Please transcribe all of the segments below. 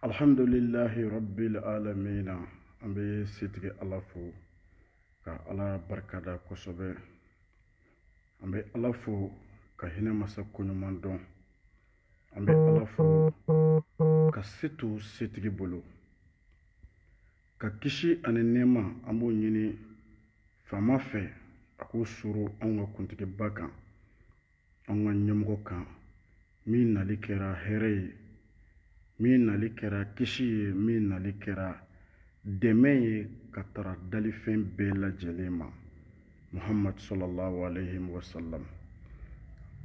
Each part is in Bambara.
Alhamdulillahi rabbil alamina. An bɛ setigi Ala fo ka Ala barikada kosɛbɛ. An bɛ Ala fo ka hinɛ masa koɲuman dɔn. An bɛ Ala fo ka se to setigi bolo. Ka kisi ani nɛɛma an b'o ɲini faama fɛ a k'o suru anw ka kuntigiba kan, anw ka ɲɛmɔgɔ kan, min nali kɛra hɛrɛ ye, min nali kɛra kisi ye, min nali kɛra dɛmɛ ye ka tara dalifɛn bɛɛ lajɛlen ma. Muhammad sallallahu alayhi wa sallam.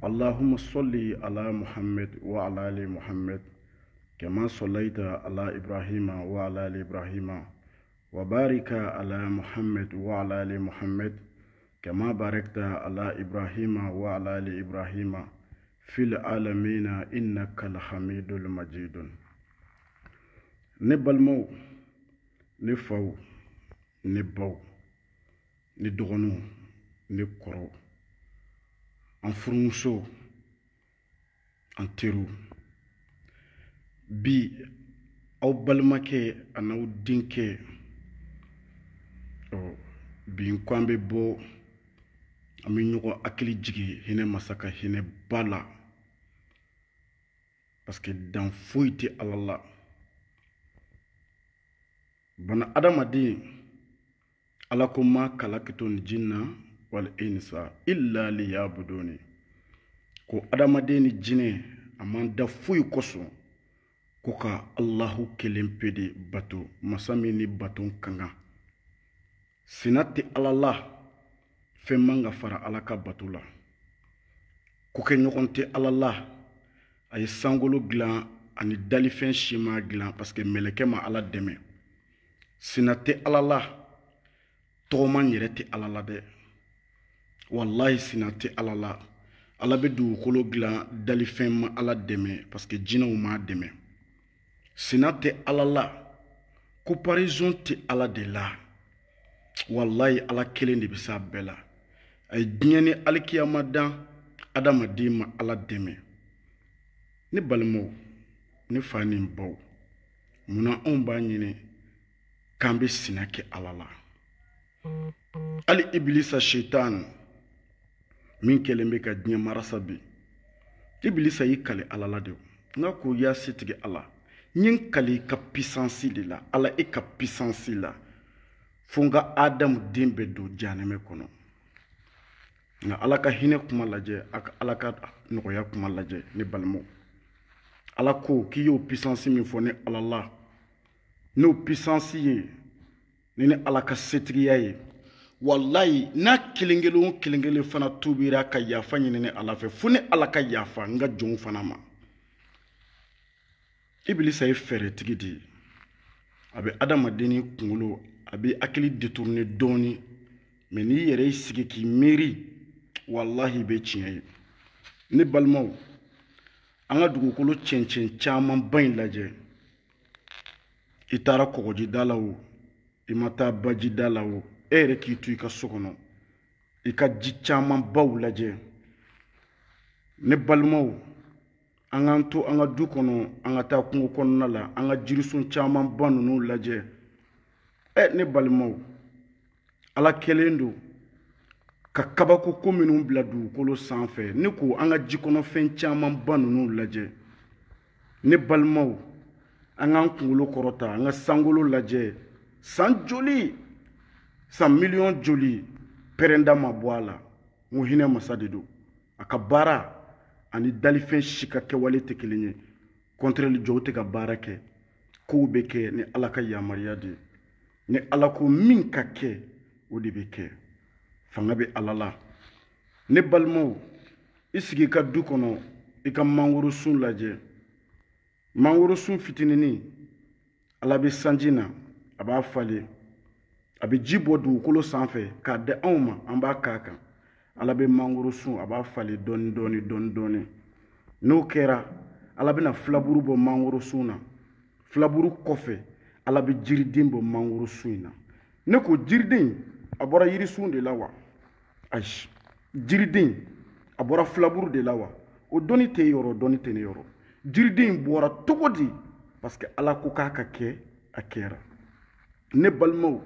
Allahumma salli ala Muhammad wa ala ali Muhammad kama sallaita ala Ibrahima wa ala ali Ibrahima wa barika ala Muhammad wa ala ali Muhammad kama barakta ala Ibrahima wa ala ali Ibrahima fil alamina innaka alhamidul majidun. Ne balimaw, ne faw, ne baw, ne dɔgɔninw, ne kɔrɔw, an furumusow, an teriw, bi aw balimakɛ an'aw denkɛ bi ko an bɛ bɔ an bɛ ɲɔgɔn hakili jigi hinɛ masa ka hinɛ ba la, parce que dan foyi tɛ Ala la. Bana adamaden Ala ko ma kalakitul jinna wal insa illa liyabuduni. Ko adamaden ni jinɛ a man da foyi kosɔn ko ka Allahu kelen pe de bato, masa min ni bato ka kan. Sina tɛ Ala la, fɛn man ka fara Ala ka bato la. Ko kɛ ɲɔgɔn tɛ Ala la, a ye sankolo dilan ani dalifɛn siman dilan parce que mɛlɛkɛ ma Ala dɛmɛ. Sina tɛ Ala la, tɔgɔman yɛrɛ tɛ Ala la dɛ. Wallahi sina tɛ Ala la. Ala bɛ dugukolo dilan dalifɛn ma Ala dɛmɛ parce que jinɛw ma dɛmɛ. Sina tɛ Ala la, comparaison tɛ Ala de la. Wallahi Ala kelen de bɛ se a bɛɛ la. A ye diɲɛ ni alikiyama dan adamaden ma Ala dɛmɛ. Ne balimaw, ne fa ni baw, munna anw b'a ɲini k'an bɛ sina kɛ Ala la? Ali Ibilisa shaitan min kɛlen bɛ ka diɲɛ marasa bi, Ibilisa y'i kale Ala la de. Nka ko y'a setigi Ala, n ye n kale ka puissance de la, Ala e ka puissance la, fo n ka Adamu den bɛɛ don jahanɛmɛ kɔnɔ. Nka Ala ka hinɛ kuma lajɛ, Ala ka nɔgɔya kuma lajɛ ne balimaw. Ala ko k'i y'o puissance min fɔ ne Ala la, n'o puissance ye ni ne Ala ka setigiya ye, wallahi n'a kelen kelen o kelen kelen fana tubira ka yafa ɲini ne Ala fɛ, fo ne Ala ka yafa n ka jɔnw fana ma. Ibilisa ye fɛɛrɛtigi de ye, a bɛ adamaden kunkolo a bɛ hakili détourner dɔɔni, mais n'i yɛrɛ y'i sigi k'i miiri, wallahi i bɛ tiɲɛ ye. Ne balimaw, an ka dugukolo cɛncɛn caman ba in lajɛ. I taara kɔgɔjida la o, i ma taa bajida la o, e yɛrɛ k'i to i ka so kɔnɔ, i ka ji caman baw lajɛ. Ne balimaw, an k'an to an ka du kɔnɔ, an ka taa kungo kɔnɔna la, an ka jirisun caman ba ninnu lajɛ. Ne balimaw, Ala kɛlen don ka kabako ko minnu bila dugukolo sanfɛ, ne ko an ka jikɔnɔfɛn caman ba ninnu lajɛ. Ne balimaw, an k'an kunkolo kɔrɔta, an ka sankolo lajɛ. San joli, san miliyɔn joli pɛrɛnda ma bɔ a la. N ko hinɛ masa de don. A ka baara ani dalifɛn si ka kɛwale tɛ kelen ye. Contrôle jɔw tɛ ka baara kɛ. Kow bɛ kɛ ni Ala ka yamaruya de ye. Ni Ala ko min ka kɛ, o de bɛ kɛ. Fanga bɛ Ala la. Ne balimaw, i sigi i ka du kɔnɔ, i ka mangoro sun lajɛ. Mangoro sun fitininin, Ala bɛ sanji na, a b'a falen. A bɛ ji bɔ dugukolo sanfɛ k'a di anw ma, an b'a k'a kan. Ala bɛ mangoro sun, a b'a falen dɔɔni dɔɔni dɔɔni dɔɔni. N'o kɛra, Ala bɛna filaburu bɔ mangoro sun na. Filaburu kɔfɛ, Ala bɛ jiriden bɔ mangoro sun in na. Ne ko jiriden a bɔra yirisun de la wa? Ayi, jiriden a bɔra filaburu de la wa? O dɔnni tɛ yɔrɔ, dɔnni tɛ ne yɔrɔ. Jiriden bɔra cogo di parce que ala ko k'a ka kɛ a kɛra ne balimaw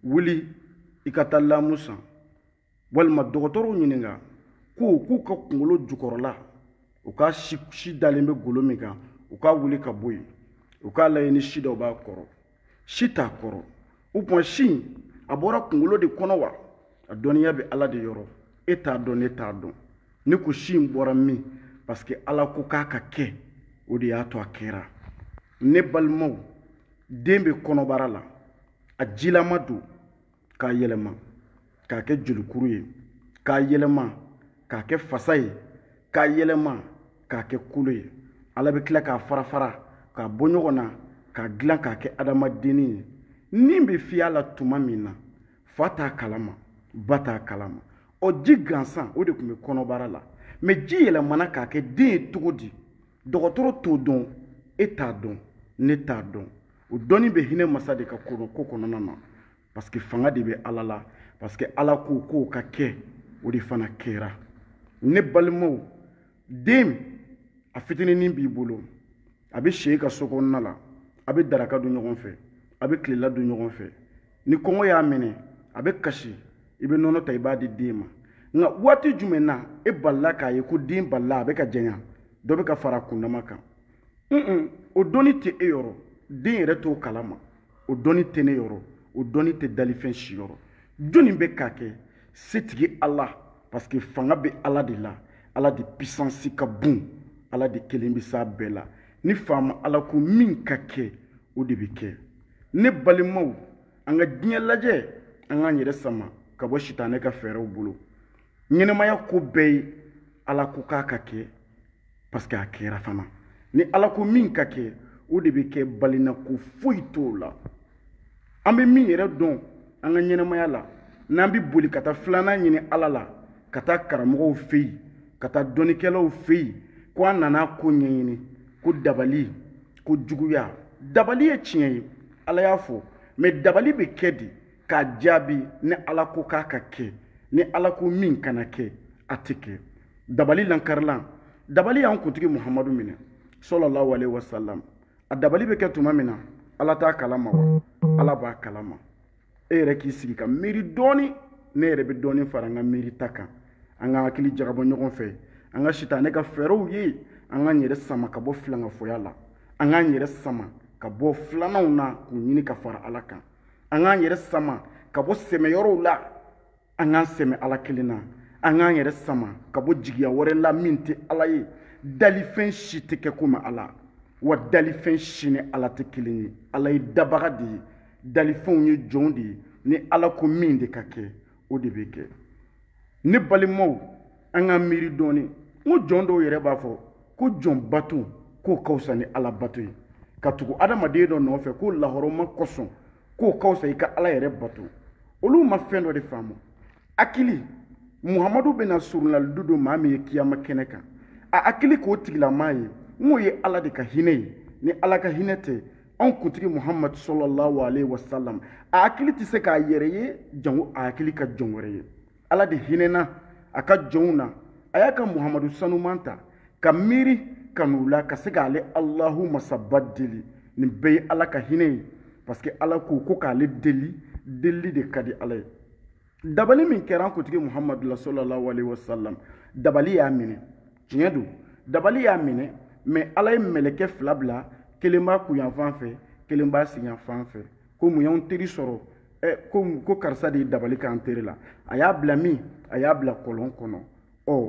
wuli i ka taa lamu san walima dɔgɔtɔrɔw ɲininka k'u ka kunkolo jukɔrɔla u ka si dalen bɛ golo min kan u ka wuli ka bɔ yen u k'a lajɛ ni si dɔ b'a kɔrɔ si t'a kɔrɔ u tuma si a bɔra kunkolo de kɔnɔ wa a dɔnniya bɛ ala de yɔrɔ e t'a dɔn ne t'a dɔn ne ko si in bɔra min parce que ala ko k'a ka kɛ o de y'a to a kɛra ne balimaw den bɛ kɔnɔbara la a jilama don k'a yɛlɛma k'a kɛ jolikuru ye k'a yɛlɛma k'a kɛ fasa ye k'a yɛlɛma k'a kɛ kolo ye ala bɛ tila k'a fara fara k'a bɔ ɲɔgɔn na k'a dilan k'a kɛ adamadenni ye nin bɛ fiyɛ a la tuma min na fa t'a kalama ba t'a kalama o ji gansan o de tun bɛ kɔnɔbara la mɛ ji yɛlɛmana k'a kɛ den ye cogo di dɔgɔtɔrɔ t'o dɔn e t'a dɔn ne t'a dɔn o dɔnni bɛ hinɛ masa de ka ko kɔnɔna na parce que fanga de bɛ ala la parce que ala ko k'o ka kɛ o de fana kɛra ne balimaw den a fitinin b'i bolo a bɛ si e ka so kɔnɔna la a bɛ daraka dun ɲɔgɔn fɛ a bɛ tilela dun ɲɔgɔn fɛ ni kɔngɔ y'a minɛ a bɛ kasi i bɛ nɔnɔ ta i b'a di den ma nka waati jumɛn na e balila k'a ye ko den balila a bɛ ka janya dɔ bɛ ka fara a kundama kan o dɔnni tɛ e yɔrɔ den yɛrɛ t'o kalama o dɔnni tɛ ne yɔrɔ o dɔnni tɛ dalifɛn si yɔrɔ jɔnni bɛ k'a kɛ setigi ala parce que fanga bɛ ala de la ala de puissance ka bon ala de kelen bɛ s'a bɛɛ la ni faama ala ko min ka kɛ o de bɛ kɛ ne balimaw an ka diɲɛ lajɛ an k'an yɛrɛ sama ka bɔ sitanɛ ka fɛɛrɛw bolo ɲɛnɛmaya ko bɛɛ ye ala ko k'a ka kɛ parce que a kɛra fana ni ala ko min ka kɛ o de bɛ kɛ balina ko foyi t'o la an bɛ min yɛrɛ dɔn an ka ɲɛnɛmaya la n'an bɛ boli ka taa filanan ɲini ala la ka taa karamɔgɔw fɛ yen ka taa dɔnnikɛlaw fɛ yen ko an nana ko ɲɛɲini ko dabali ko juguya dabali ye tiɲɛ ye ala y'a fɔ mɛ dabali bɛ kɛ de k'a jaabi ni ala ko k'a ka kɛ ni ala ko min kana kɛ a tɛ kɛ dabali lankarilan dabali y'an kuntigi muhamadu minɛ sallallahu alaihi wasallam a dabali bɛ kɛ tuma min na ala t'a kalama wa ala b'a kalama e yɛrɛ k'i sigi ka miiri dɔɔni ne yɛrɛ bɛ dɔɔni fara an ka miiri ta kan an ka hakili jagabɔ ɲɔgɔn fɛ an ka sitanɛ ka fɛɛrɛw ye an k'an yɛrɛ sama ka bɔ filankafoya la an k'an yɛrɛ sama ka bɔ filananw na k'u ɲini ka fara ala kan an k'an yɛrɛ sama ka bɔ sɛmɛyɔrɔw la an k'an sɛmɛ ala kelen na an k'an yɛrɛ sama ka bɔ jigiya wɛrɛ la min tɛ ala ye dalifɛn si tɛ kɛ komi ala wa dalifɛn si ni ala tɛ kelen ye ala ye dabaga de ye dalifɛnw ye jɔnw de ye ni ala ko min de ka kɛ o de bɛ kɛ ne balimaw an k'an miiri dɔɔni n ko jɔn dɔw yɛrɛ b'a fɔ ko jɔn bato k'o ka fisa ni ala bato ye ka tugu adamaden dɔ nɔfɛ ko lahɔrɔma kosɔn k'o ka fisa i ka ala yɛrɛ bato olu ma fɛn dɔ de faamu hakili muhamadu bɛna surunalidu don maa min ye kiyama kɛnɛ kan a hakili k'o tigilamaa ye n k'o ye ala de ka hinɛ ye ni ala ka hinɛ tɛ anw kuntigi muhamadu sallallahu alaihi wasallam a hakili tɛ se k'a yɛrɛ ye jango a hakili ka jɔn wɛrɛ ye ala de hinɛna a ka jɔnw na a y'a ka muhamadu sanuman ta ka miiri ka n'u la ka se k'ale alahu masaba deli nin bɛɛ ye ala ka hinɛ ye parce que ala ko k'ale deli de ka di ala ye dabali min kɛra an kuntigi muhamadu la sallallahu alaihi wasallam dabali y'a minɛ tiɲɛ don dabali y'a minɛ mɛ ala ye mɛlɛkɛ fila bila kelen b'a kunyanfan fɛ kelen b'a siyanfan fɛ ko mun y'anw teri sɔrɔ ko karisa de ye dabali k'an teri la a y'a bila min a y'a bila kɔlɔn kɔnɔ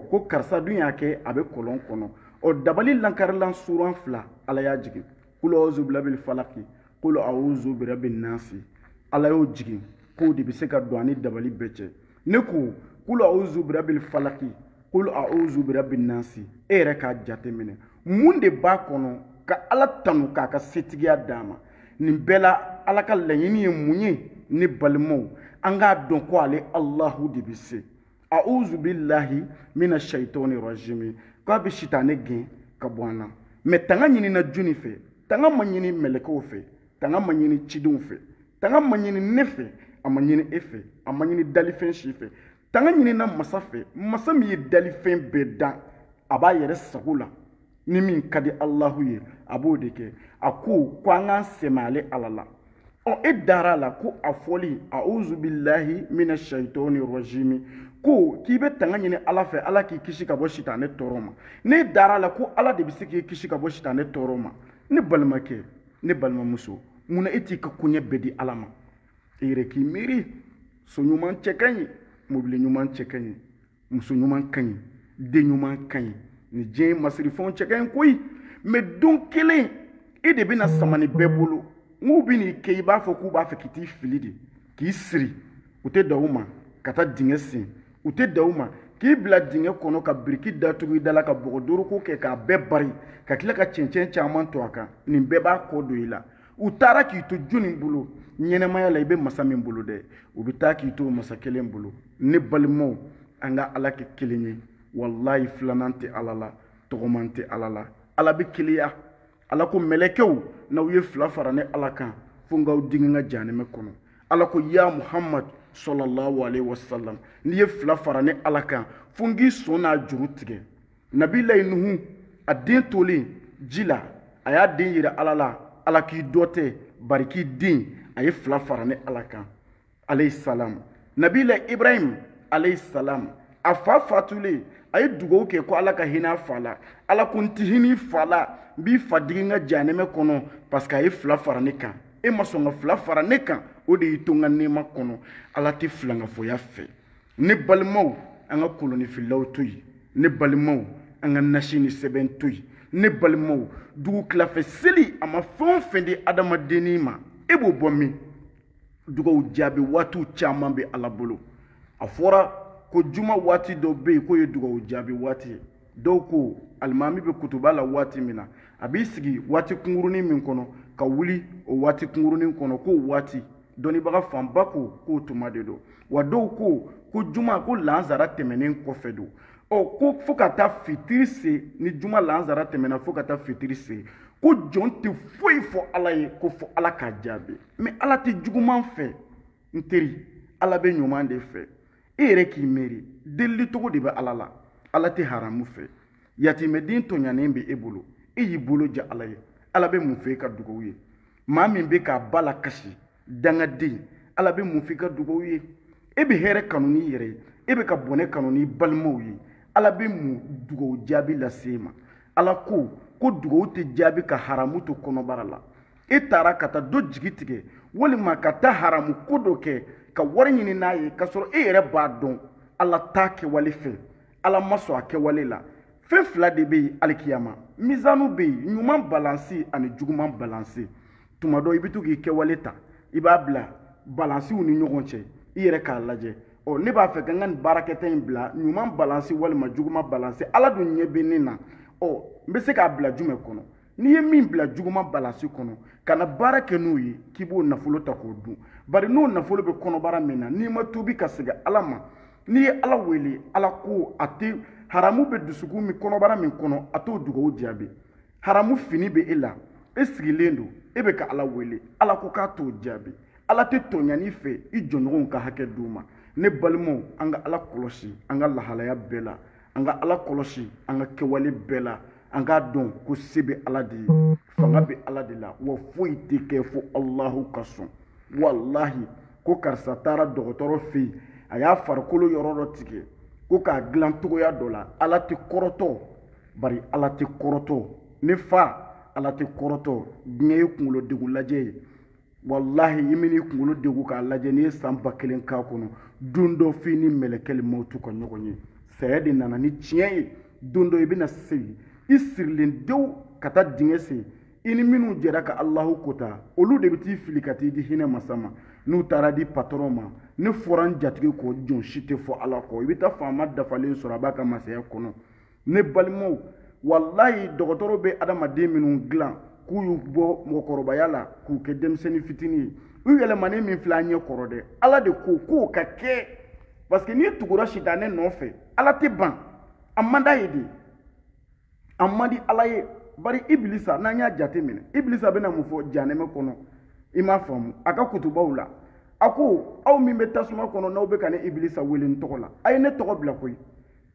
ko karisa dun y'a kɛ a bɛ kɔlɔn kɔnɔ dabali lankarilan suran fila ala y'a jigin kul a'udhu birabbil falaki kul a'udhu birabbin nasi ala y'o jigin k'o de bɛ se ka don ani dabali bɛɛ cɛ ne ko kul a'udhu birabbil falaki kul a'udhu birabbin nasi e yɛrɛ k'a jate minɛ mun de b'a kɔnɔ ka ala tanu k'a ka setigiya d'a ma nin bɛɛ la ala ka laɲini ye mun ye ne balimaw an k'a dɔn ko ale alahu de bɛ se a'udhu billahi mina shaitani rajim k'a bɛ sitanɛ gɛn ka bɔ an na mɛ tanga ɲinina juni fɛ tanga ma ɲini mɛlɛkɛw fɛ tanga ma ɲini cidenw fɛ tanga ma ɲini ne fɛ a ma ɲini e fɛ a ma ɲini dalifɛn si fɛ tanga ɲinina masa fɛ masa min ye dalifɛn bɛɛ dan a b'a yɛrɛ sago la ni min ka di Allahu ye a b'o de kɛ a ko an k'an sɛmɛ ala la e dara la ko a fɔli a'udhu billahi minash shaitani rajim ko k'i bɛ tanga ɲini ala fɛ ala k'i kisi ka bɔ sitanɛ tɔɔrɔ ma ne dara la ko ala de bɛ se k'i kisi ka bɔ sitanɛ tɔɔrɔ ma ne balimakɛ ne balimamuso munna e t'i ka koɲɛ bɛɛ di ala ma e yɛrɛ k'i miiri so ɲuman cɛ ka ɲi mobili ɲuman cɛ ka ɲi muso ɲuman ka ɲi den ɲuman ka ɲi ni diɲɛ masirifɛnw cɛ ka ɲi koyi mais don kelen e de bɛna sama ni bɛɛ bolo n'u bɛ n'i kɛ i b'a fɔ k'u b'a fɛ k'i t'i fili de k'i siri u tɛ dan u ma ka taa dingɛ sen u tɛ dan u ma k'i bila dingɛ kɔnɔ ka biriki datugu i da la ka bɔgɔdoroko kɛ k'a bɛɛ bari ka tila ka cɛncɛn caman to a kan nin bɛɛ b'a kɔ don i la u taara k'i to jɔnni bolo ɲɛnɛmaya la i bɛ masa min bolo dɛ u bɛ taa k'i to masa kelen bolo ne balimaw an ka ala kɛ kelen ye walayi filanan tɛ ala la tɔgɔman tɛ ala la ala bɛ keleya ala ko mɛlɛkɛw n'aw ye fila fara ne ala kan fo n k'aw digi n ka jahanɛmɛ kɔnɔ ala ko ya muhammad sallallahu alaihi wasallam n'i ye fila fara ne ala kan fo n k'i sɔn n'a juru tigɛ nabilayi nuhu a den tolen ji la a y'a den yira ala la ala k'i dɔ tɛ bari k'i den a ye fila fara ne ala kan alayhi salam nabilayi ibrahim alayhi salam a fa fatulen a ye dugawu kɛ ko ala ka hinɛ a fa la ala ko n tɛ hinɛ i fa la n b'i fa digi n ka jahanɛmɛ kɔnɔ parce que a ye fila fara ne kan e ma sɔn ka fila fara ne kan o de y'i to n ka nɛɛma kɔnɔ ala tɛ filankafoya fɛ ne balimaw an ka kolonifilaw to yen ne balimaw an ka nasi ni sɛbɛn to yen ne balimaw dugu tilafɛ seli a ma fɛn o fɛn di adamadennin ma e b'o bɔ min dugawu jaabi waatiw caman bɛ ala bolo a fɔra ko juma waati dɔ bɛ yen k'o ye dugawu jaabi waati ye dɔw ko alimami bɛ kutuba la waati min na a b'i sigi waati kunkurunin min kɔnɔ ka wuli o waati kunkurunin kɔnɔ k'o waati dɔnnibaga fanba ko k'o tuma de don wa dɔw ko juma ko lansara tɛmɛnen kɔfɛ don ko fo ka taa fitiri se ni juma lansara tɛmɛna fo ka taa fitiri se ko jɔn tɛ foyi fɔ ala ye ko fɔ ala k'a jaabi mais ala tɛ juguman fɛ n teri ala bɛ ɲuman de fɛ e yɛrɛ k'i miiri delili cogo de bɛ ala la ala tɛ haramu fɛ yatimɛden tɔɲanen bɛ e bolo e y'i bolo ja ala ye ala bɛ mun fɛ e ka dugawu ye maa min bɛ k'a ba la kasi dangaden ala bɛ mun fɛ e ka dugawu ye e bɛ hɛrɛ kanu n'i yɛrɛ ye e bɛ ka bɔnɛ kanu n'i balimaw ye ala bɛ mun dugawu jaabi lase e ma ala ko dugawu tɛ jaabi ka haramu to kɔnɔbara la e taara ka taa dɔ jigi tigɛ walima ka taa haramu ko dɔ kɛ ka wari ɲini n'a ye k'a sɔrɔ e yɛrɛ b'a dɔn ala t'a kɛwale fɛ ala ma sɔn a kɛwale la fɛn fila de bɛ yen alikiyama mizanu bɛ yen ɲuman balansi ani juguman balansi tuma dɔ i bɛ to k'i kɛwale ta i b'a bila balansiw ni ɲɔgɔn cɛ i yɛrɛ k'a lajɛ ne b'a fɛ ka n ka nin baarakɛta in bila ɲuman balansi walima juguman balansi ala dun ɲɛ bɛ ne na n bɛ se k'a bila jumɛn kɔnɔ n'i ye min bila juguman balansi kɔnɔ ka na baara kɛ n'o ye k'i b'o nafolo ta k'o dun bari n'o nafolo bɛ kɔnɔbara min na n'i ma tuubi ka segin ala ma n'i ye ala wele ala ko a tɛ haramu bɛ dusukun min kɔnɔbara min kɔnɔ a t'o dugawu jaabi haramu fini bɛ e la e sigilen don e bɛ ka ala wele ala ko k'a t'o jaabi ala tɛ tɔɲani fɛ i jɔɲɔgɔnw ka hakɛ d'u ma ne balimaw an ka ala kɔlɔsi an ka lahalaya bɛɛ la an ka ala kɔlɔsi an ka kɛwale bɛɛ la an k'a dɔn ko se bɛ ala de ye fanga bɛ ala de la wa foyi tɛ kɛ fo alahu ka sɔn walahi ko karisa taara dɔgɔtɔrɔ fɛ yen a y'a farikolo yɔrɔ dɔ tigɛ ko k'a dilan cogoya dɔ la ala tɛ kɔrɔtɔ bari ala tɛ kɔrɔtɔ ne fa ala tɛ kɔrɔtɔ diɲɛ ye kunkolo degun lajɛ ye walahi i bɛn'i kunkolo degun k'a lajɛ n'i ye san 1000 k'a kɔnɔ don dɔ f'i ni mɛlɛkɛ mawutu ka ɲɔgɔn ye saya de nana ni tiɲɛ ye don dɔ i bɛna se i sirilen dewu ka taa dingɛ sen i ni minnu jɛra ka alahu kota olu de bɛ t'i fili ka t'i di hinɛ masa ma n'u taara di patɔrɔn ma ne fɔra n jatigi kɔ jɔn si tɛ fɔ ala kɔ i bɛ taa faama dafalen sɔrɔ a b'a ka masaya kɔnɔ ne balimaw walayi dɔgɔtɔrɔ bɛ adamaden minnu dilan k'u y'u bɔ mɔgɔkɔrɔbaya la k'u kɛ denmisɛnnin fitinin ye u yɛlɛmanen min filɛ an ɲɛ kɔrɔ dɛ ala de ko k'o ka kɛ parce que n'i tugura sitanɛ nɔfɛ ala tɛ ban a man d'a ye de a man di ala ye bari ibilisa n'an y'a jate minɛ ibilisa bɛna mun fɔ jahanɛmɛ kɔnɔ i m'a faamu a ka kutubaw la a ko aw min bɛ tasuma kɔnɔ n'aw bɛ ka ne ibilisa wele n tɔgɔ la a ye ne tɔgɔ bila koyi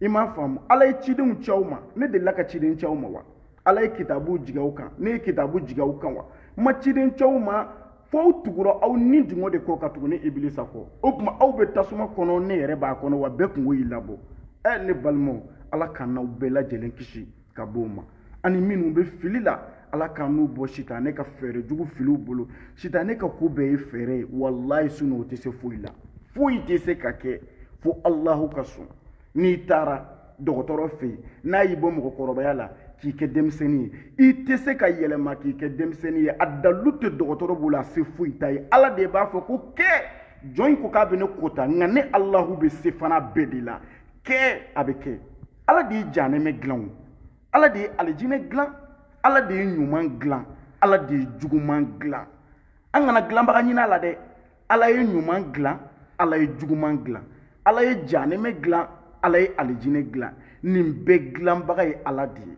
i m'a faamu ala ye cidenw ci aw ma ne delila ka ciden ci aw ma wa ala ye kitabu jigaw kan ne ye kitabu jigaw kan wa ma ciden cɛw ma fo tugura aw ni dungo de kɔ ka tuguni ibilisa kɔ o tuma aw bɛ tasuma kɔnɔ ne yɛrɛ b'a kɔnɔ wa bɛɛ kungo y'i labɔ ne balimaw ala ka n'aw bɛɛ lajɛlen kisi ka bɔ o ma ani minnu bɛ fili la ala ka n'u bɔ sitanɛ ka fɛɛrɛ jugu filiw bolo sitanɛ ka ko bɛɛ ye fɛɛrɛ ye walayi sunɔ o tɛ se foyi la foyi tɛ se ka kɛ fo alahu ka sɔn n'i taara dɔgɔtɔrɔ fɛ yen n'a y'i bɔ mɔgɔkɔrɔbaya la k'i kɛ denmisɛnnin ye i tɛ se ka yɛlɛma k'i kɛ denmisɛnnin ye a dalu tɛ dɔgɔtɔrɔ bolo a se foyi t'a ye ala de b'a fɔ ko kɛ jɔn in ko k'a bɛ ne kota nka ne alahu bɛ se fana bɛɛ de la kɛ a bɛ kɛ ala de ye janɛmɛ dilan o ala de ye alijinɛ dilan ala de ye ɲuman dilan ala de ye juguman dilan an kana dilanbaga ɲini a la dɛ ala ye ɲuman dilan ala ye juguman dilan ala ye janɛmɛ dilan ala ye alijinɛ dilan nin bɛɛ dilanbaga ye ala de ye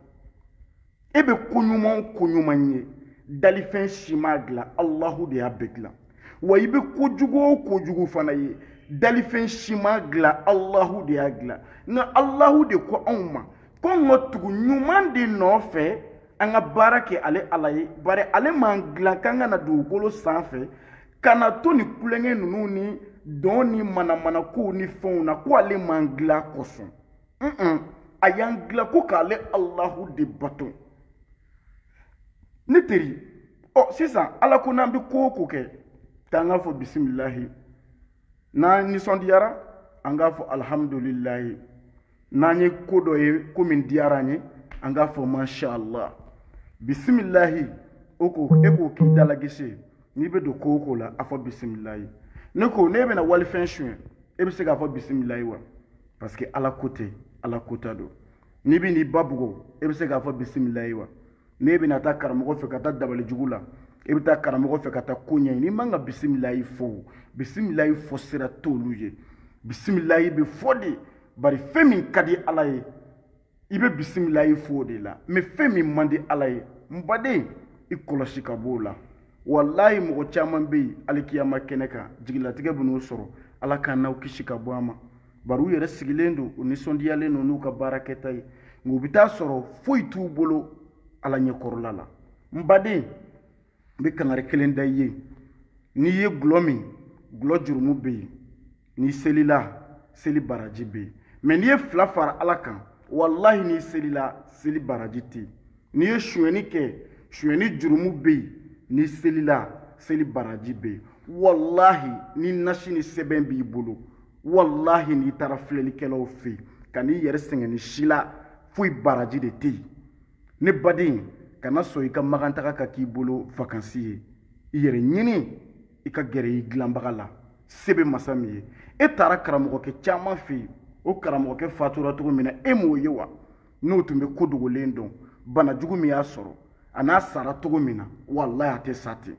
e bɛ ko ɲuman o ko ɲuman ye dalifɛn si m'a dilan alahu de y'a bɛɛ dilan wa i bɛ kojugu o kojugu fana ye dalifɛn si m'a dilan alahu de y'a dilan nka alahu de ko anw ma ko n ka tugu ɲuman de nɔfɛ an ka baara kɛ ale ala ye bari ale m'an dilan k'an ka na dugukolo sanfɛ ka na to ni kulonkɛ ninnu ni dɔn ni manamanakow ni fɛnw na ko ale m'an dilan kosɔn a y'an dilan ko k'ale alahu de bato ne teri sisan ala ko n'an bɛ ko o ko kɛ k'an k'a fɔ bisimilahi n'an nisɔndiyara an k'a fɔ alhamdulilahi n'an ye ko dɔ ye ko min diyara an ye an k'a fɔ masha Allah bisimilahi o ko e k'o k'i dalagise n'i bɛ don ko o ko la a fɔ bisimilahi ne ko ne bɛna walifɛn suɲɛ e bɛ se k'a fɔ bisimilahi wa parce que ala ko tɛ ala ko ta don n'i bɛ n'i ba bugɔ e bɛ se k'a fɔ bisimilahi wa n'e bɛna taa karamɔgɔ fɛ ka taa dabali jugu la e bɛ taa karamɔgɔ fɛ ka taa ko ɲɛɲini n'i man ka bisimilahi fɔ bisimilahi fɔ sira t'olu ye bisimilahi bɛ fɔ de bari fɛn min ka di ala ye i bɛ bisimilahi fɔ o de la mɛ fɛn min man di ala ye n baden i kɔlɔsi ka bɔ o la walahi mɔgɔ caman bɛ yen alikiyama kɛnɛ kan jigilatigɛ bɛ n'u sɔrɔ ala k'an n'aw kisi ka bɔ a ma bari u yɛrɛ sigilen don u nisɔndiyalen don n'u ka baarakɛta ye nka u bɛ taa sɔrɔ foyi t'u bolo ala ɲɛkɔrɔla la n baden n bɛ kangari kelen da i ye n'i ye gulɔ min gulɔ jurumu bɛ yen n'i selila seli baraji bɛ yen mɛ n'i ye fila fara ala kan walahi n'i selila seli baraji tɛ yen n'i ye sonyɛni kɛ sonyɛni jurumu bɛ yen n'i selila seli baraji bɛ yen walahi ni nasi ni sɛbɛn b'i bolo walahi n'i taara filɛlikɛlaw fɛ yen ka n'i yɛrɛ sɛgɛn ni si la foyi baraji de tɛ yen ne baden kana sɔn i ka magantaga ka k'i bolo vakansi ye i yɛrɛ ɲini i ka gɛrɛ i dilanbaga la se bɛ masa min ye e taara karamɔgɔkɛ caman fɛ yen o karamɔgɔkɛ fatura cogo min na e m'o ye wa n'o tun bɛ ko dogolen dɔn bana jugu min y'a sɔrɔ a n'a sara cogo min na walahi a tɛ sa ten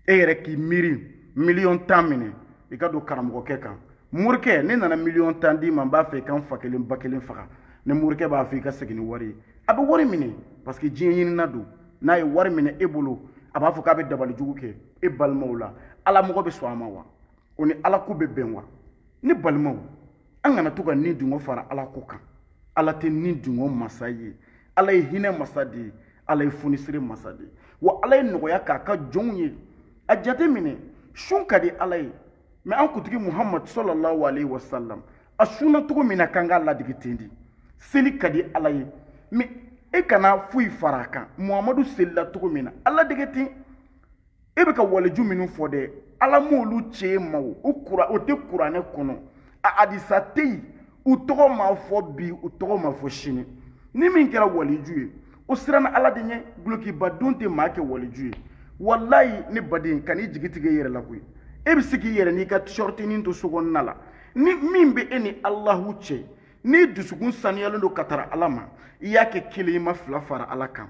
e yɛrɛ k'i miiri 1,000,000 minɛ i ka don karamɔgɔkɛ kan morikɛ ne nana 1,000,000 d'i ma n b'a fɛ i ka n fa kelen ba kelen faga ne morikɛ b'a fɔ i ka segin ni wari ye a bɛ wari minɛ parce que diɲɛ ɲinina don n'a ye wari minɛ e bolo a b'a fɔ k'a bɛ dabali jugu kɛ e balimaw la ala mɔgɔ bɛ sɔn a ma wa o ni ala ko bɛ bɛn wa ne balimaw an kana to ka nin dungo fara ala ko kan ala tɛ nin dungo masa ye ala ye hinɛ masa de ye ala ye funisire masa de ye wa ala ye nɔgɔya k'a ka jɔnw ye a jate minɛ sun ka di ala ye mɛ an kuntigi muhamadu sallallahu alaihi wasallam a sunna cogo min na k'an k'a ladigi ten de seli ka di ala ye mɛ e kana foyi fara a kan muhamadu selila cogo min na ala dege ten e bɛ ka waliju minnu fɔ dɛ ala m'olu cɛ ma o tɛ kuranɛ kɔnɔ a hadisa tɛ yen u tɔgɔ ma fɔ bi u tɔgɔ ma fɔ sini ni min kɛra waliju ye o siranna ala de ɲɛ dulokibadenw tɛ maa kɛ waliju ye walayi ne baden ka n'i jigi tigɛ i yɛrɛ la koyi e bɛ se k'i yɛrɛ n'i ka sɔrɔtinin to so kɔnɔna la ni min bɛ e ni alahu cɛ n'i dusukun saniyalen don ka tara ala ma i y'a kɛ kelen i ma fila fara ala kan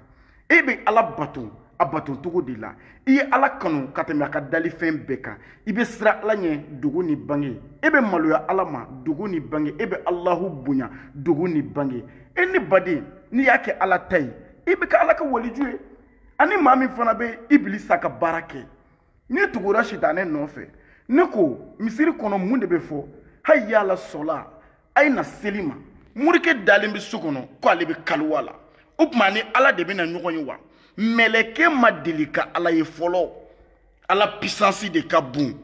e bɛ ala bato a bato cogo de la i ye ala kanu ka tɛmɛ a ka dalifɛn bɛɛ kan i bɛ siran ala ɲɛ dogo ni bange e bɛ maloya ala ma dogo ni bange e bɛ alahu bonya dogo ni bange e ni baden n'i y'a kɛ ala ta ye i bɛ kɛ ala ka waliju ye ani maa min fana bɛ ibilisa ka baara kɛ n'i tugura sitanɛ nɔfɛ ne ko misiri kɔnɔ mun de bɛ fɔ hayi yala sɔla a ye na seli ma morikɛ dalen bɛ so kɔnɔ ko ale bɛ kaliwa la o kuma ni ala de bɛna ɲɔgɔn ye wa mɛlɛkɛ ma deli ka ala ye fɔlɔ ala puissance de ka bon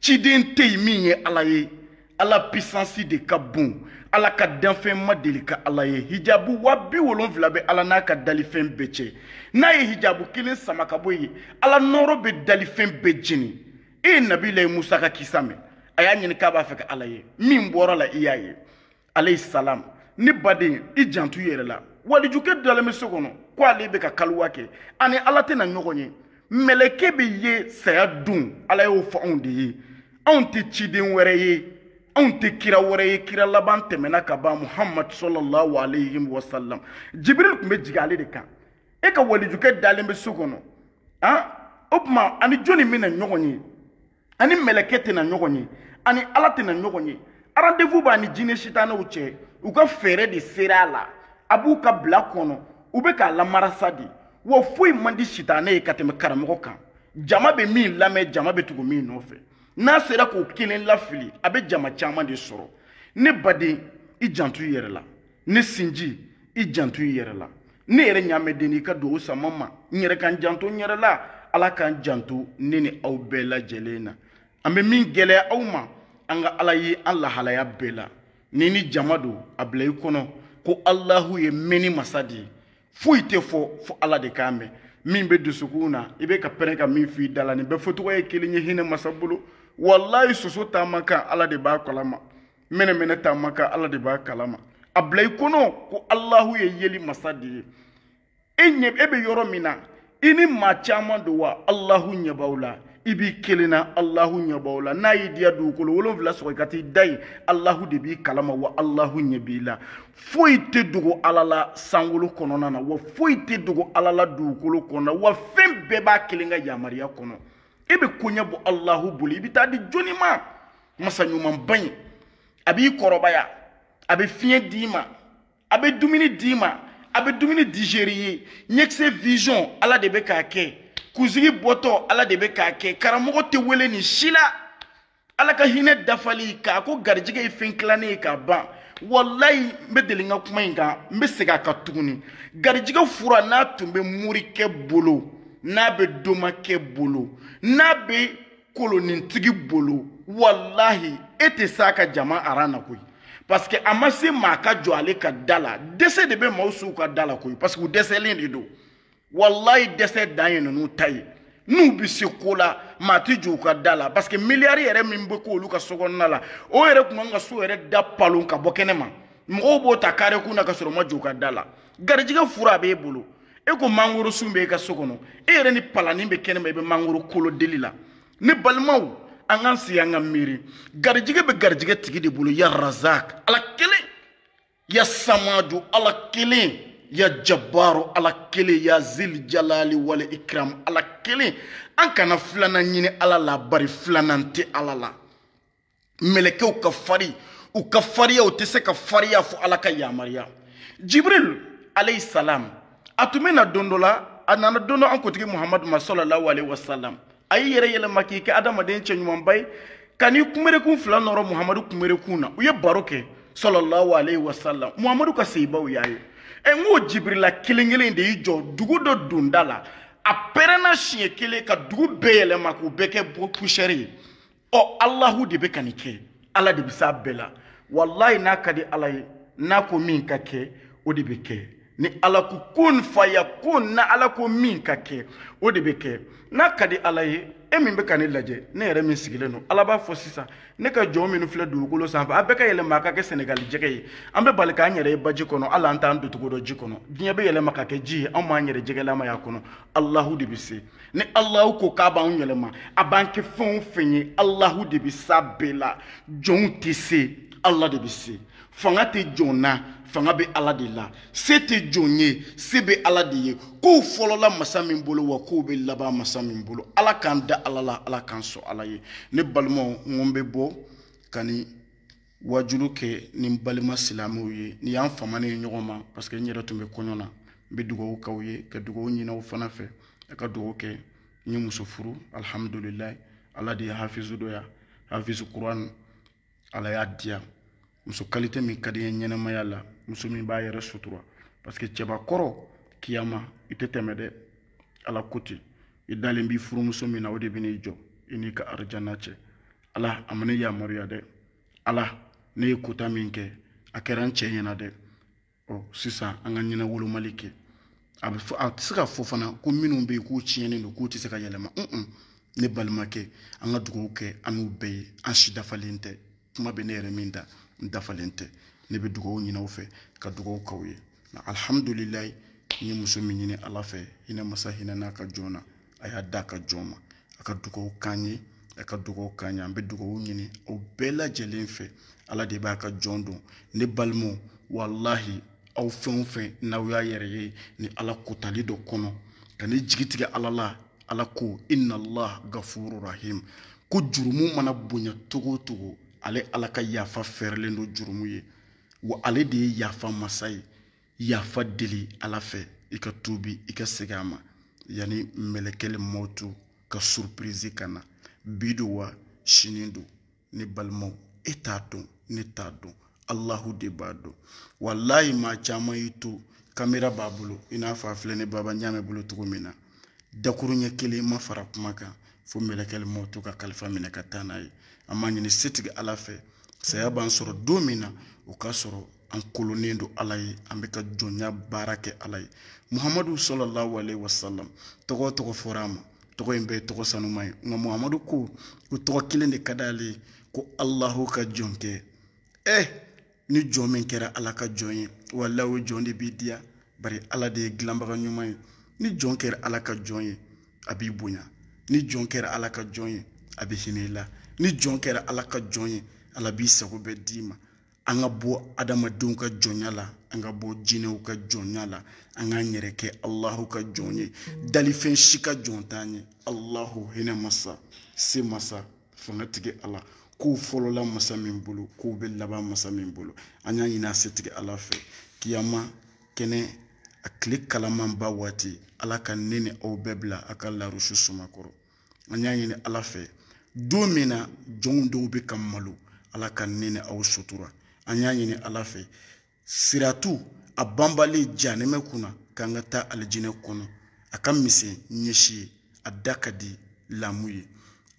ciden tɛ yen min ye ala ye ala puissance de ka bon ala ka danfɛn ma deli ka ala ye hijabu 70 bɛ ala n'a ka dalifɛn bɛɛ cɛ n'a ye hijabu kelen sama ka bɔ yen ala nɔrɔ bɛ dalifɛn bɛɛ jeni e ye nabila musa ka kisa mɛn a y'a ɲini k'a b'a fɛ ka ala ye min bɔra la i y'a ye alayhi salam ni baden i jantu yɛrɛ la walijukɛ dalen bɛ so kɔnɔ ko ale bɛ ka kaliwa kɛ ani ala tɛna ɲɔgɔn ye mɛlɛkɛ bɛ ye saya dun ala y'o fɔ anw de ye anw tɛ ciden wɛrɛ ye anw tɛ kira wɛrɛ ye kira laban tɛmɛna ka ban muhammad sallallahu alayhi wa sallam jibril tun bɛ jigin ale de kan e ka walijukɛ dalen bɛ so kɔnɔ o tuma ani jɔnni bɛna ɲɔgɔn ye ani mɛlɛkɛ tɛna ɲɔgɔn ye ani ala tɛna ɲɔgɔn ye rendez-vous b'a ni jinɛ sitanɛw cɛ u ka fɛɛrɛ de sera a la a b'u ka bila kɔnɔ u bɛ k'a lamarasa de wa foyi man di sitanɛ ye ka tɛmɛ karamɔgɔ kan jama bɛ min lamɛn jama bɛ tugu min nɔfɛ n'a sera k'o kelen lafili a bɛ jama caman de sɔrɔ ne baden i janto i yɛrɛ la ne sinji i janto i yɛrɛ la ne yɛrɛ ɲaamɛden i ka dugawu sama ma n yɛrɛ kan janto n yɛrɛ la ala k'an janto ne ni aw bɛɛ lajɛlen na an bɛ min gɛlɛya aw ma an ka ala ye an lahalaya bɛɛ la ni jama don a bila i kɔnɔ ko alahu ye mɛnni masa de ye foyi tɛ fɔ fo ala de k'a mɛn min bɛ dusukun na i bɛ ka pɛrɛn ka min fɔ i da la nin bɛɛ fɔtɔgɔ ye kelen ye hinɛ masa bolo walayi soso taama kan ala de b'a kalama mɛnɛmɛnɛ taama kan ala de b'a kalama a bila i kɔnɔ ko alahu ye yeli masa de ye e bɛ yɔrɔ min na i ni maa caman don wa alahu ɲɛ b'aw la i b'i kelen na alahu ɲɛ b'aw la n'a y'i diya dugukolo 7 sɔrɔ i ka t'i da yen alahu de b'i kalama wa alahu ɲɛ b'i la foyi tɛ dogo ala la sankolo kɔnɔna na wa foyi tɛ dogo ala la dugukolo kɔnɔna na wa fɛn bɛɛ b'a kelen ka yamaruya kɔnɔ e bɛ koɲɛ bɔ alahu bolo i bɛ taa di jɔnni ma masa ɲumanba in a b'i kɔrɔbaya a bɛ fiɲɛ d'i ma a bɛ dumuni d'i ma a bɛ dumuni digérer ye ɲɛkisɛ vision ala de bɛ k'a kɛ kunsigi bɔtɔ ala de bɛ k'a kɛ karamɔgɔ tɛ wele nin si la ala ka hinɛ dafali k'a ko garijɛgɛ ye fɛn tilannen ye k'a ban walayi n bɛ deli n ka kuma in kan n bɛ segin a kan tuguni garijɛgɛ fura n'a tun bɛ morikɛ bolo n'a bɛ domakɛ bolo n'a bɛ kolonintigi bolo walahi e tɛ s'a ka jama aran na koyi parce que a ma se maa ka jɔ ale ka da la dɛsɛ de bɛ maaw s'u ka da la koyi parce que u dɛsɛlen de don wallahi dɛsɛ dan ye ninnu ta ye n'u bɛ se ko la maa tɛ jɔ u ka da la parce que miliyari yɛrɛ min bɛ k'olu ka sokɔnɔna la o yɛrɛ tun kan ka so yɛrɛ da palon ka bɔ kɛnɛ ma mɔgɔw b'o ta kare kun na ka sɔrɔ u ma jɔ u ka da la garijɛgɛ fura b'e bolo e ko mangoro sun bɛ e ka so kɔnɔ e yɛrɛ ni palanin bɛ kɛnɛ ma i bɛ mangoro kolo deli la ne balimaw an k'an sigi an ka miiri garijɛgɛ bɛ garijɛgɛ tigi de bolo ya razak ala kelen ya samadu ala kelen ya jabaru ala kelen ya zil jalali wal ikram ala kelen an kana filanan ɲini ala la bari filanan tɛ ala la mɛlɛkɛw ka fari u ka fariya u tɛ se ka fariya fo ala ka yamaruya jibril alayhi salam a tun bɛ na don dɔ la a nana don dɔ an kuntigi muhamadu ma sallallahu alayhi wa sallam a y'i yɛrɛ yɛlɛma k'i kɛ adamaden cɛ ɲumanba ye ka n'i kunberekun fila nɔrɔ muhamadu kunberekun na u ye baro kɛ sallallahu alayhi wa sallam muhamadu ka seyibaw y'a ye n ko jibirila kelen kelen de y'i jɔ dugu dɔ donda la a pɛrɛnna siɲɛ kelen ka dugu bɛɛ yɛlɛma k'u bɛɛ kɛ poussière ye ɔ alahu de bɛ ka nin kɛ ala de bɛ s'a bɛɛ la walayi n'a ka di ala ye n'a ko min ka kɛ o de bɛ kɛ ni ala ko kun fayakun na ala ko min ka kɛ o de bɛ kɛ n'a ka di ala ye e min bɛ ka ne lajɛ ne yɛrɛ min sigilen don ala b'a fɔ sisan ne ka jɔn minnu filɛ dugukolo sanfɛ a bɛɛ ka yɛlɛma a ka kɛ sɛnɛgali jɛgɛ ye an bɛ bali k'an yɛrɛ ye baji kɔnɔ ala an t'an doncogo dɔn ji kɔnɔ diɲɛ bɛ yɛlɛma ka kɛ ji ye anw b'an yɛrɛ jɛgɛlama y'a kɔnɔ alahu de bɛ se ni alahu ko k'a b'an yɛlɛma a b'an kɛ fɛn o fɛn ye alahu de bɛ s'a bɛɛ la jɔnw tɛ se ala de bɛ se fanga tɛ jɔn na fanga bɛ ala de la se tɛ jɔn ye se bɛ ala de ye kow fɔlɔla masa min bolo wa kow bɛ laban masa min bolo ala k'an da ala la ala k'an sɔn ala ye ne balimaw n ko n bɛ bɔ ka nin wajulu kɛ ni n balima silamɛw ye ni y'an famanen ye ɲɔgɔn ma parce que n yɛrɛ tun bɛ kɔɲɔ na n bɛ dugawu k'aw ye ka dugawu ɲini aw fana fɛ a ka dugawu kɛ n ye muso furu alhamdulilayi ala de ye hafizu dɔ ya hafizu kuran ala y'a diya muso qualité min ka di n ye ɲɛnɛmaya la muso min b'a yɛrɛ sutura parce que cɛba kɔrɔ kiyama i tɛ tɛmɛ dɛ ala ko ten i dalen b'i furumuso min na o de bɛ n'i jɔ i n'i ka arijana cɛ ala a ma ne yamaruya dɛ ala ne ye kota min kɛ a kɛra n cɛ ɲɛna dɛ sisan an ka ɲinɛ wolomali kɛ a tɛ se ka fɔ fana ko minnu bɛ yen k'u tiɲɛnen don k'u tɛ se ka yɛlɛma ne balimakɛ an ka dugawu kɛ an n'u bɛɛ ye an si dafalen tɛ kuma bɛ ne yɛrɛ min da n dafalen tɛ ne bɛ dugawu ɲini aw fɛ ka dugawu k'aw ye alhamdulilayi n ye muso min ɲini ala fɛ hinɛ masa hinɛ n'a ka jɔn na a y'a da a ka jɔn ma a ka dugawu k'an ye a ka dugawu k'an ye an bɛ dugawu ɲini aw bɛɛ lajɛlen fɛ ala de b'a ka jɔn dɔn ne balimaw walahi aw fɛn o fɛn n'aw y'a yɛrɛ ye ni ala kotali dɔ kɔnɔ ka ne jigi tigɛ ala la ala ko inna allah gafuru rahim ko jurumu mana bonya togo o togo ale ala ka yafa fɛrɛlen don jurumu ye wa ale de ye yafa masa ye yafa deli ala fɛ i ka tuubi i ka segin a ma yani mɛlɛkɛli mɔtu ka surprise ka na bi don wa sini don ne balimaw e t'a dɔn ne t'a dɔn allahu de b'a dɔn wallahi maa caman y'i to kamera b'a bolo i n'a fɔ a filɛ ne baba ɲaamɛ bolo cogo min na dakuru ɲɛ kelen ma fara kuma kan fo mɛlɛkɛli mɔtu ka kalifa minɛ ka taa n'a ye an b'a ɲini setigi ala fɛ saya b'an sɔrɔ don min na o k'a sɔrɔ an kolonnen don ala ye an bɛ ka jɔnya baara kɛ ala ye muhamadu sallallahu alaihi wasallam tɔgɔ o tɔgɔ fɔra a ma tɔgɔ in bɛɛ ye tɔgɔ sanuma ye nka muhamadu ko tɔgɔ kelen de ka d'ale ye ko allahu ka jɔn kɛ ni jɔn min kɛra ala ka jɔn ye wallahi o jɔn de b'i diya bari ala de ye dilanbaga ɲuman ye ni jɔn kɛra ala ka jɔn ye a b'i bonya ni jɔn kɛra ala ka jɔn ye a bɛ hinɛ i la ni jɔn kɛra ala ka jɔn ye ala b'i sago bɛɛ d'i ma an ka bɔ adamadenw ka jɔnya la an ka bɔ jinɛw ka jɔnya la an k'an yɛrɛ kɛ allahu ka jɔn ye dalifɛn si ka jɔn t'an ye allahu hinɛ masa se masa fangatigi ala k'u fɔlɔla masa min bolo k'u bɛ laban masa min bolo an y'a ɲini a setigi ala fɛ kiyama kɛnɛ a tile kalamanba waati ala ka ne ni aw bɛɛ bila a ka larusi sumakɔrɔ an y'a ɲini ala fɛ don min na jɔnw dɔw bɛ ka malo ala ka ne ni aw sutura an y'a ɲini ala fɛ siratu a banbali janɛmɛ kunna k'an ka taa alijinɛ kɔnɔ a ka misɛn ɲɛsi ye a da ka di lamu ye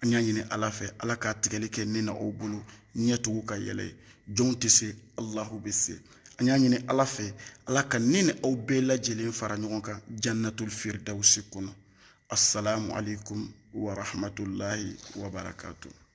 an y'a ɲini ala fɛ ala k'a tigɛli kɛ ne na aw bolo ɲɛtugu ka yɛlɛ ye jɔnw tɛ se allahu bɛ se an y'a ɲini ala fɛ ala ka ne ni aw bɛɛ lajɛlen fara ɲɔgɔn kan jannatul firdausi kɔnɔ assalamu alaikum wa rahmatullahi wa barakatuh